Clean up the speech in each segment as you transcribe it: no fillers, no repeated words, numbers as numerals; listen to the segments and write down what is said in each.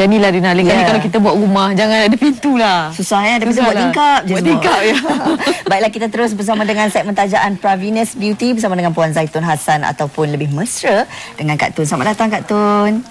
macam ni lah Rina. Lain kali kalau kita buat rumah, jangan ada pintu lah. Susah ya, daripada buat tingkap je. Buat tingkap ya. Baiklah, kita terus bersama dengan segmen tajaan Pravina's Beauty bersama dengan Puan Zaitun Hassan ataupun lebih mesra dengan Kak Tun. Selamat datang Kak Tun.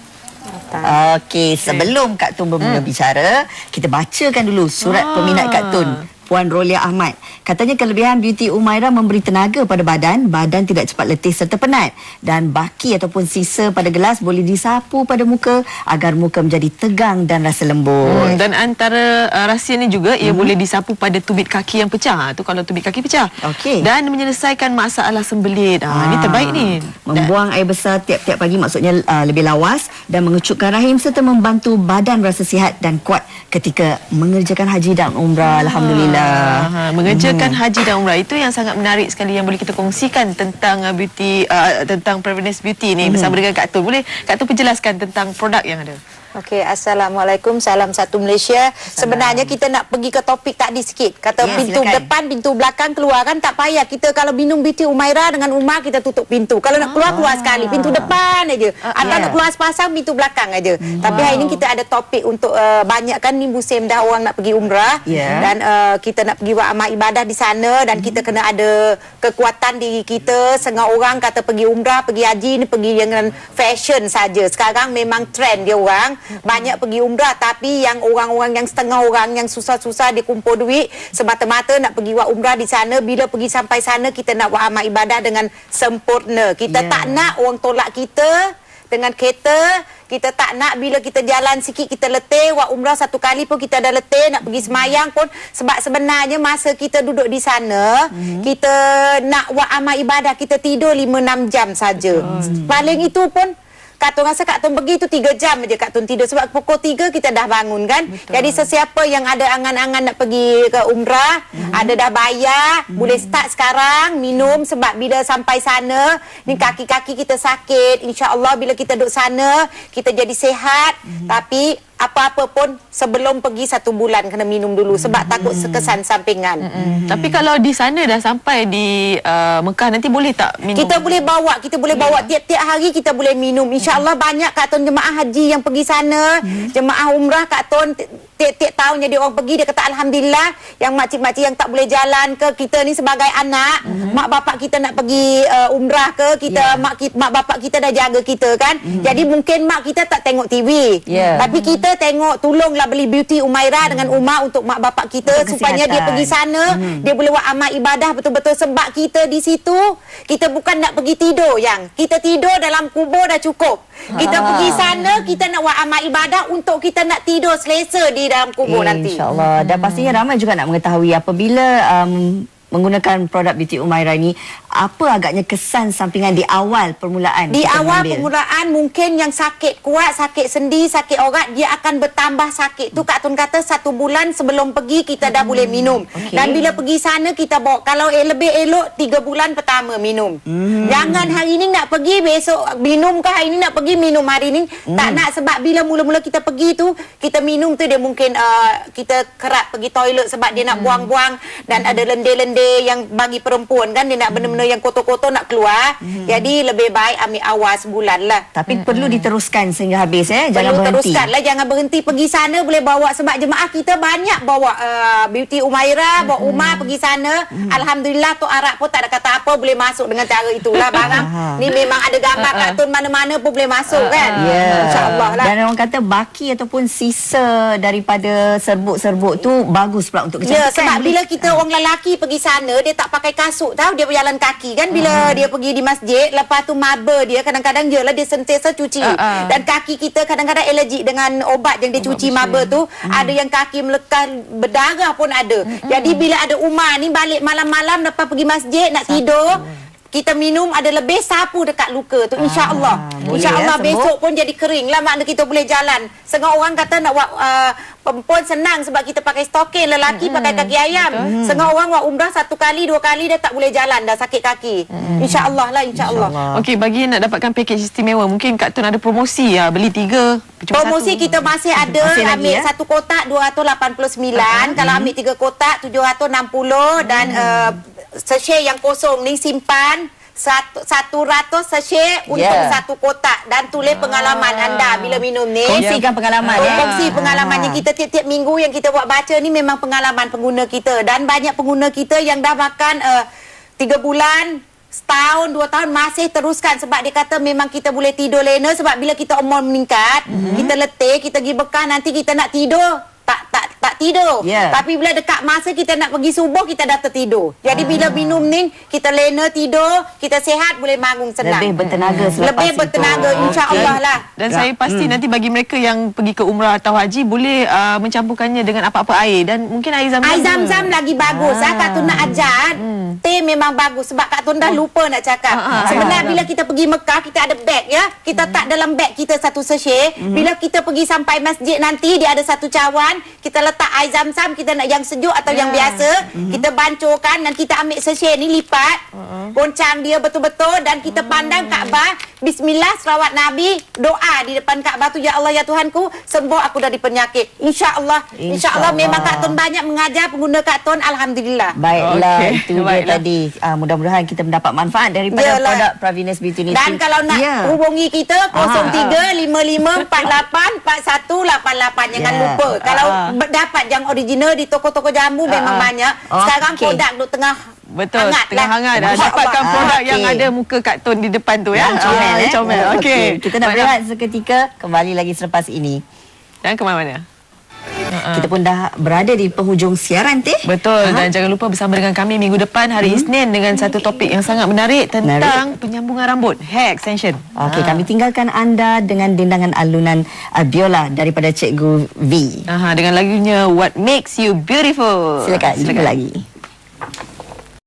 Okey, sebelum Kak Tun bermula bicara, kita bacakan dulu surat peminat Kak Tun. Puan Rolia Ahmad. Katanya kelebihan Beauty Umairah memberi tenaga pada badan tidak cepat letih serta penat. Dan baki ataupun sisa pada gelas boleh disapu pada muka agar muka menjadi tegang dan rasa lembut. Dan antara rahsia ni juga, ia boleh disapu pada tubit kaki yang pecah. Tu kalau tubit kaki pecah. Okey. Dan menyelesaikan masalah sembelit. Ni terbaik ni. Membuang air besar tiap-tiap pagi maksudnya lebih lawas dan mengecutkan rahim serta membantu badan rasa sihat dan kuat ketika mengerjakan haji dan umrah. Alhamdulillah. Mengerjakan haji dan umrah itu yang sangat menarik sekali yang boleh kita kongsikan tentang beauty, tentang Pravina's Beauty ni bersama dengan Kak Tun. Boleh Kak Tun penjelaskan tentang produk yang ada? Okey, Assalamualaikum, salam satu Malaysia. Sebenarnya kita nak pergi ke topik tadi sikit. Kata pintu depan, pintu belakang keluar kan tak payah. Kita kalau minum Beauty Umairah dengan Umar, kita tutup pintu. Kalau nak keluar, keluar sekali. Pintu depan aja. Atau nak keluar sepasang, pintu belakang aja. Tapi hari ini kita ada topik untuk banyak kan ni musim dah orang nak pergi umrah. Dan kita nak pergi buat amal ibadah di sana dan kita kena ada kekuatan diri kita. Setengah orang kata pergi umrah, pergi haji ni pergi dengan fashion saja. Sekarang memang trend dia orang. Banyak pergi umrah tapi yang orang-orang yang setengah orang yang susah-susah dia kumpul duit semata-mata nak pergi buat umrah di sana. Bila pergi sampai sana kita nak buat amal ibadah dengan sempurna. Kita tak nak orang tolak kita dengan kereta. Kita tak nak bila kita jalan sikit kita letih. Buat umrah satu kali pun kita dah letih. Nak pergi semayang pun. Sebab sebenarnya masa kita duduk di sana kita nak buat amal ibadah kita tidur 5-6 jam saja. Paling itu pun Kak Tun rasa Kak Tun pergi tu 3 jam aja Kak Tun tidur. Sebab pukul 3 kita dah bangun kan. Jadi sesiapa yang ada angan-angan nak pergi ke umrah, ada dah bayar, boleh start sekarang minum. Sebab bila sampai sana ni kaki-kaki kita sakit, InsyaAllah bila kita duduk sana kita jadi sihat. Tapi apa-apa pun sebelum pergi 1 bulan kena minum dulu sebab takut kesan sampingan. Tapi kalau di sana dah sampai di Mekah nanti boleh tak minum? Kita boleh bawa, tiap-tiap hari kita boleh minum. InsyaAllah banyak Kak Tun jemaah haji yang pergi sana, jemaah umrah Kak Tun tiap-tiap tahun jadi orang pergi dia kata Alhamdulillah. Yang makcik-makcik yang tak boleh jalan ke, kita ni sebagai anak, mak bapak kita nak pergi umrah ke, kita mak bapak kita dah jaga kita kan. Jadi mungkin mak kita tak tengok TV, tapi kita tengok tolonglah beli Beauty Umairah dengan Umar untuk mak bapak kita supaya dia pergi sana, dia boleh buat amal ibadah betul-betul. Sebab kita di situ kita bukan nak pergi tidur, yang kita tidur dalam kubur dah cukup. Kita pergi sana kita nak buat amal ibadah untuk kita nak tidur selesa di dalam kubur nanti. InsyaAllah. Dan pastinya ramai juga nak mengetahui apabila menggunakan produk Beauty Umairah ini, apa agaknya kesan sampingan di awal permulaan? Di awal permulaan mungkin yang sakit kuat, sakit sendi, sakit orat, dia akan bertambah sakit. Tu Kak Tun kata 1 bulan sebelum pergi kita dah boleh minum. Dan bila pergi sana kita bawa, kalau lebih elok 3 bulan pertama minum. Jangan hari ni nak pergi besok minum ke, hari ni nak pergi minum hari ni. Tak nak, sebab bila mula-mula kita pergi tu kita minum tu dia mungkin kita kerap pergi toilet sebab dia nak buang-buang dan ada lendir-lendir yang bagi perempuan kan, dia nak benda-benda yang kotor-kotor nak keluar. Jadi lebih baik ambil awal sebulan lah. Tapi perlu diteruskan sehingga habis jangan perlu berhenti. Teruskan lah, jangan berhenti. Pergi sana boleh bawa, sebab jemaah kita banyak bawa Beauty Umairah, bawa Umar pergi sana. Alhamdulillah Tok Arab pun tak ada kata apa, boleh masuk dengan cara itulah. Barang ni memang ada gambar Kak Tun mana-mana pun boleh masuk kan. InsyaAllah lah. Dan orang kata baki ataupun sisa daripada serbuk-serbuk tu bagus pula untuk kecantikan. Sebab bila kita orang lelaki pergi sana, dia tak pakai kasut tahu, dia berjalan kaki kan. Bila dia pergi di masjid, lepas tu maba dia kadang-kadang jelah dia sentiasa cuci. Dan kaki kita kadang-kadang alergik dengan obat yang dia cuci maba tu. Ada yang kaki melekat berdarah pun ada. Jadi bila ada Umar ni balik malam-malam lepas pergi masjid nak tidur, kita minum ada lebih sapu dekat luka tu. InsyaAllah. InsyaAllah besok pun jadi kering lah, makna kita boleh jalan. Setengah orang kata nak buat perempuan senang sebab kita pakai stokin, lelaki pakai kaki ayam. Setengah orang buat umrah 1 kali 2 kali dah tak boleh jalan, dah sakit kaki. InsyaAllah lah, insyaAllah. Okey, bagi nak dapatkan pakej istimewa, mungkin Kak Tun ada promosi beli 3 promosi 1. Kita masih ada, ambil 1 kotak 289, kalau ambil 3 kotak 760 dan share yang kosong ni simpan 100 sachet untuk satu kotak dan tulis pengalaman anda bila minum ni. Kongsikan pengalaman Kongsi pengalaman yang kita tiap-tiap minggu yang kita buat baca ni memang pengalaman pengguna kita, dan banyak pengguna kita yang dah makan 3 bulan, setahun, 2 tahun masih teruskan sebab dia kata memang kita boleh tidur lena sebab bila kita umur meningkat, kita letih, kita pergi bekah, nanti kita nak tidur tak tidur. Tapi bila dekat masa kita nak pergi subuh, kita dah tertidur. Jadi bila minum ni, kita lena tidur, kita sihat, boleh bangun senang. Lebih bertenaga selepas Lebih bertenaga, insya-Allah lah. Dan saya pasti nanti bagi mereka yang pergi ke umrah atau haji boleh mencampurkannya dengan apa-apa air, dan mungkin air zam-zam. Air zam-zam lagi bagus. Kak Tun nak ajar, teh memang bagus sebab Kak Tun dah lupa nak cakap. Sebenarnya bila kita pergi Mekah, kita ada beg ya. Kita tak dalam beg kita satu sachet. Bila kita pergi sampai masjid nanti, dia ada satu cawan, kita letak air zam-zam, kita nak yang sejuk atau yang biasa, kita bancurkan dan kita ambil sachet ni, lipat, goncang dia betul-betul dan kita pandang Kaabah, bismillah, selawat Nabi, doa di depan Kaabah tu, ya Allah ya Tuhanku, sembuh aku dari penyakit. Insya-Allah memang Kak Tun banyak mengajar pengguna Kak Tun, alhamdulillah. Baiklah, itu dia tadi. Mudah-mudahan kita mendapat manfaat daripada produk Pravinus Beauty ni. Dan kalau nak hubungi kita 0355484188, jangan lupa. Kalau dapat yang original di toko-toko jamu memang banyak. Sekarang produk duk tengah Betul, hangat tengah hangat dah. Dapatkan produk yang ada muka Kak Tun di depan tu ya. Comel. Okey. Kita nak berehat seketika, kembali lagi selepas ini. Dan ke mana-mana? Kita pun dah berada di penghujung siaran teh. Betul. Dan jangan lupa bersama dengan kami minggu depan hari Isnin dengan satu topik yang sangat menarik tentang penyambungan rambut, hair extension. Okey, kami tinggalkan anda dengan dendangan alunan biola daripada Cikgu V. Dengan lagunya What Makes You Beautiful. Silakan. Jumpa lagi.